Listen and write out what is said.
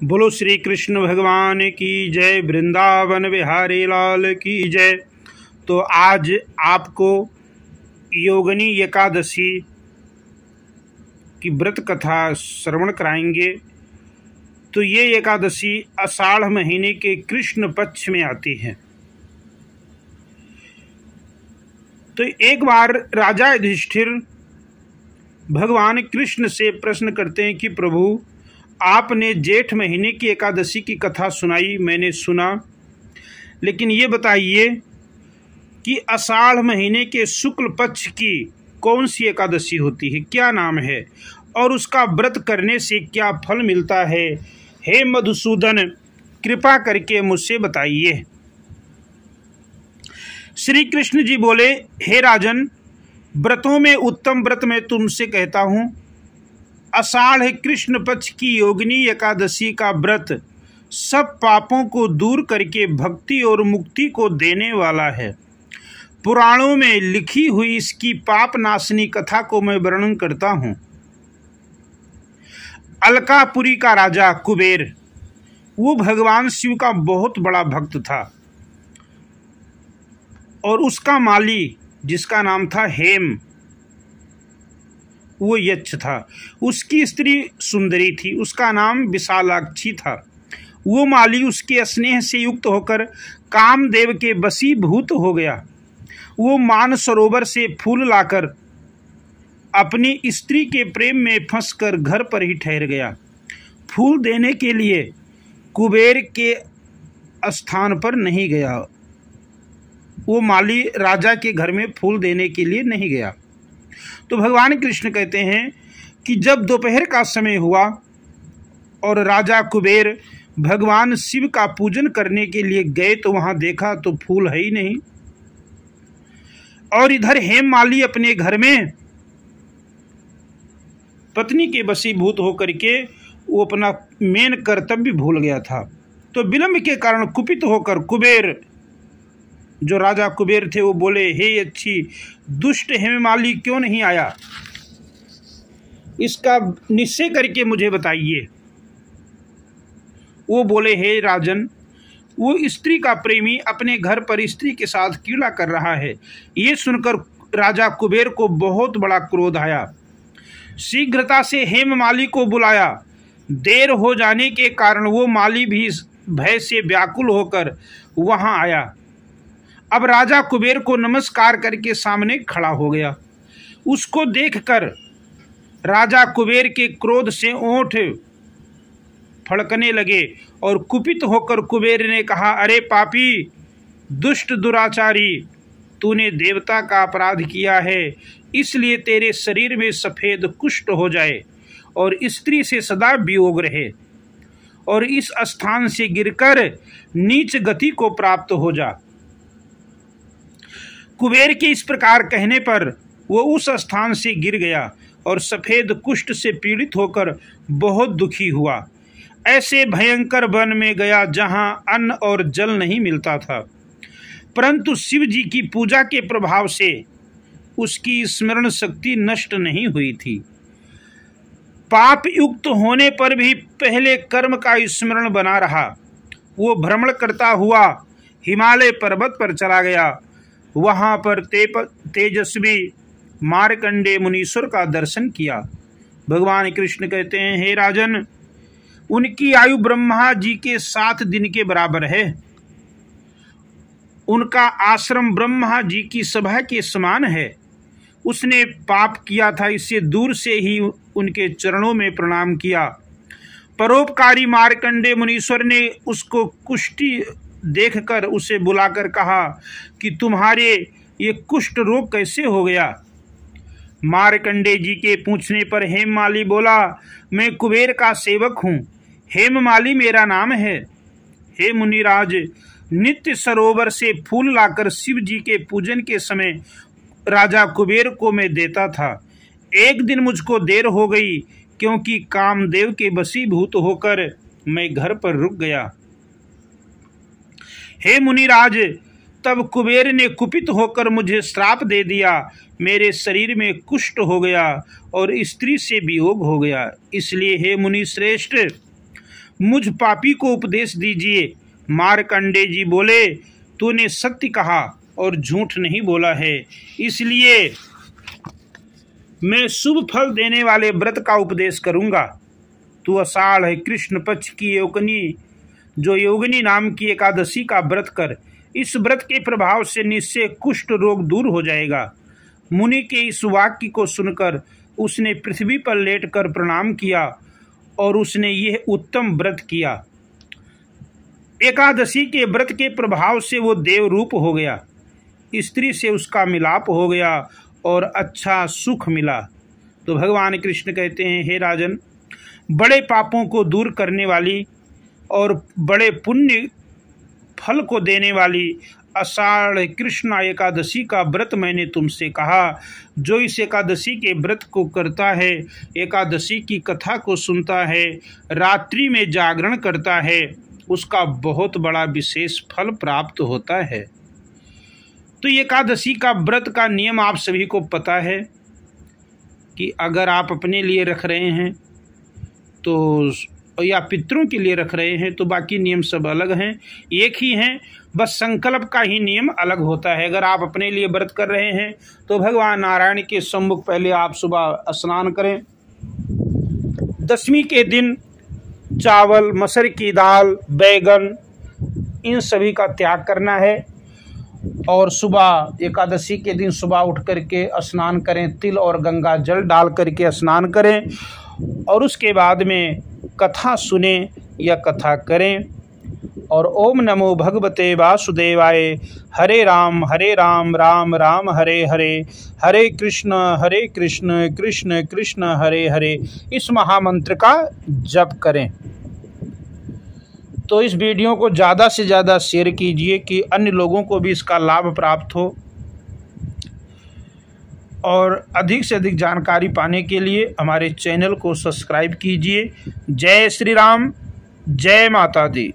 बोलो श्री कृष्ण भगवान की जय, वृंदावन बिहारी लाल की जय। तो आज आपको योगिनी एकादशी की व्रत कथा श्रवण कराएंगे। तो ये एकादशी आषाढ़ महीने के कृष्ण पक्ष में आती है। तो एक बार राजा युधिष्ठिर भगवान कृष्ण से प्रश्न करते हैं कि प्रभु, आपने जेठ महीने की एकादशी की कथा सुनाई, मैंने सुना, लेकिन ये बताइए कि आषाढ़ महीने के शुक्ल पक्ष की कौन सी एकादशी होती है, क्या नाम है और उसका व्रत करने से क्या फल मिलता है। हे मधुसूदन, कृपा करके मुझसे बताइए। श्री कृष्ण जी बोले, हे राजन, व्रतों में उत्तम व्रत मैं तुमसे कहता हूँ। आषाढ़ कृष्ण पक्ष की योगिनी एकादशी का व्रत सब पापों को दूर करके भक्ति और मुक्ति को देने वाला है। पुराणों में लिखी हुई इसकी पाप नाशनी कथा को मैं वर्णन करता हूँ। अलकापुरी का राजा कुबेर, वो भगवान शिव का बहुत बड़ा भक्त था और उसका माली जिसका नाम था हेम, वो यक्ष था। उसकी स्त्री सुंदरी थी, उसका नाम विशालाक्षी था। वो माली उसके स्नेह से युक्त होकर कामदेव के वशीभूत हो गया। वो मानसरोवर से फूल लाकर अपनी स्त्री के प्रेम में फंसकर घर पर ही ठहर गया। फूल देने के लिए कुबेर के स्थान पर नहीं गया। वो माली राजा के घर में फूल देने के लिए नहीं गया। तो भगवान कृष्ण कहते हैं कि जब दोपहर का समय हुआ और राजा कुबेर भगवान शिव का पूजन करने के लिए गए तो वहां देखा तो फूल है ही नहीं। और इधर हेममाली अपने घर में पत्नी के वशीभूत होकर के वो अपना मेन कर्तव्य भूल गया था। तो विलंब के कारण कुपित होकर कुबेर, जो राजा कुबेर थे, वो बोले, हे अच्छी दुष्ट हेममाली क्यों नहीं आया, इसका निश्चय करके मुझे बताइए। वो बोले, हे राजन, वो स्त्री का प्रेमी अपने घर पर स्त्री के साथ क्रीड़ा कर रहा है। ये सुनकर राजा कुबेर को बहुत बड़ा क्रोध आया। शीघ्रता से हेममाली को बुलाया। देर हो जाने के कारण वो माली भी भय से व्याकुल होकर वहां आया। अब राजा कुबेर को नमस्कार करके सामने खड़ा हो गया। उसको देखकर राजा कुबेर के क्रोध से ओंठ फड़कने लगे और कुपित होकर कुबेर ने कहा, अरे पापी, दुष्ट दुराचारी, तूने देवता का अपराध किया है, इसलिए तेरे शरीर में सफेद कुष्ठ हो जाए और स्त्री से सदा वियोग रहे और इस स्थान से गिरकर नीच गति को प्राप्त हो जा। कुबेर के इस प्रकार कहने पर वो उस स्थान से गिर गया और सफेद कुष्ठ से पीड़ित होकर बहुत दुखी हुआ। ऐसे भयंकर वन में गया जहां अन्न और जल नहीं मिलता था, परंतु शिव जी की पूजा के प्रभाव से उसकी स्मरण शक्ति नष्ट नहीं हुई थी। पाप युक्त होने पर भी पहले कर्म का स्मरण बना रहा। वो भ्रमण करता हुआ हिमालय पर्वत पर चला गया। वहां पर तेजस्वी मार्कंडेय मुनीश्वर का दर्शन किया। भगवान कृष्ण कहते हैं, हे राजन, उनकी आयु ब्रह्मा जी के 7 दिन के बराबर है। उनका आश्रम ब्रह्मा जी की सभा के समान है। उसने पाप किया था, इससे दूर से ही उनके चरणों में प्रणाम किया। परोपकारी मार्कंडेय मुनीश्वर ने उसको कुष्ठी देखकर उसे बुलाकर कहा कि तुम्हारे ये कुष्ठ रोग कैसे हो गया। मार्कंडेय जी के पूछने पर हेममाली बोला, मैं कुबेर का सेवक हूँ, हेममाली मेरा नाम है। हे मुनिराज, नित्य सरोवर से फूल लाकर शिव जी के पूजन के समय राजा कुबेर को मैं देता था। एक दिन मुझको देर हो गई क्योंकि कामदेव के वशीभूत होकर मैं घर पर रुक गया। हे मुनिराज, तब कुबेर ने कुपित होकर मुझे श्राप दे दिया। मेरे शरीर में कुष्ठ हो गया और स्त्री से वियोग हो गया। इसलिए हे मुनि श्रेष्ठ, मुझ पापी को उपदेश दीजिए। मार्कंडेय जी बोले, तूने सत्य कहा और झूठ नहीं बोला है, इसलिए मैं शुभ फल देने वाले व्रत का उपदेश करूंगा। तू आषाढ़ है कृष्ण पक्ष की योगिनी नाम की एकादशी का व्रत कर। इस व्रत के प्रभाव से निश्चय कुष्ठ रोग दूर हो जाएगा। मुनि के इस वाक्य को सुनकर उसने पृथ्वी पर लेटकर प्रणाम किया और उसने यह उत्तम व्रत किया। एकादशी के व्रत के प्रभाव से वो देव रूप हो गया, स्त्री से उसका मिलाप हो गया और अच्छा सुख मिला। तो भगवान कृष्ण कहते हैं, हे राजन, बड़े पापों को दूर करने वाली और बड़े पुण्य फल को देने वाली आषाढ़ कृष्ण एकादशी का व्रत मैंने तुमसे कहा। जो इस एकादशी के व्रत को करता है, एकादशी की कथा को सुनता है, रात्रि में जागरण करता है, उसका बहुत बड़ा विशेष फल प्राप्त होता है। तो एकादशी का व्रत का नियम आप सभी को पता है कि अगर आप अपने लिए रख रहे हैं तो या पितरों के लिए रख रहे हैं तो बाकी नियम सब अलग हैं, एक ही हैं, बस संकल्प का ही नियम अलग होता है। अगर आप अपने लिए व्रत कर रहे हैं तो भगवान नारायण के सम्मुख पहले आप सुबह स्नान करें। दशमी के दिन चावल, मसर की दाल, बैगन, इन सभी का त्याग करना है और सुबह एकादशी के दिन सुबह उठ करके स्नान करें, तिल और गंगा जल डाल करके स्नान करें और उसके बाद में कथा सुने या कथा करें और ओम नमो भगवते वासुदेवाय, हरे राम राम राम हरे हरे, हरे कृष्ण कृष्ण कृष्ण हरे हरे, इस महामंत्र का जप करें। तो इस वीडियो को ज़्यादा से ज़्यादा शेयर कीजिए कि अन्य लोगों को भी इसका लाभ प्राप्त हो और अधिक से अधिक जानकारी पाने के लिए हमारे चैनल को सब्सक्राइब कीजिए। जय श्री राम, जय माता दी।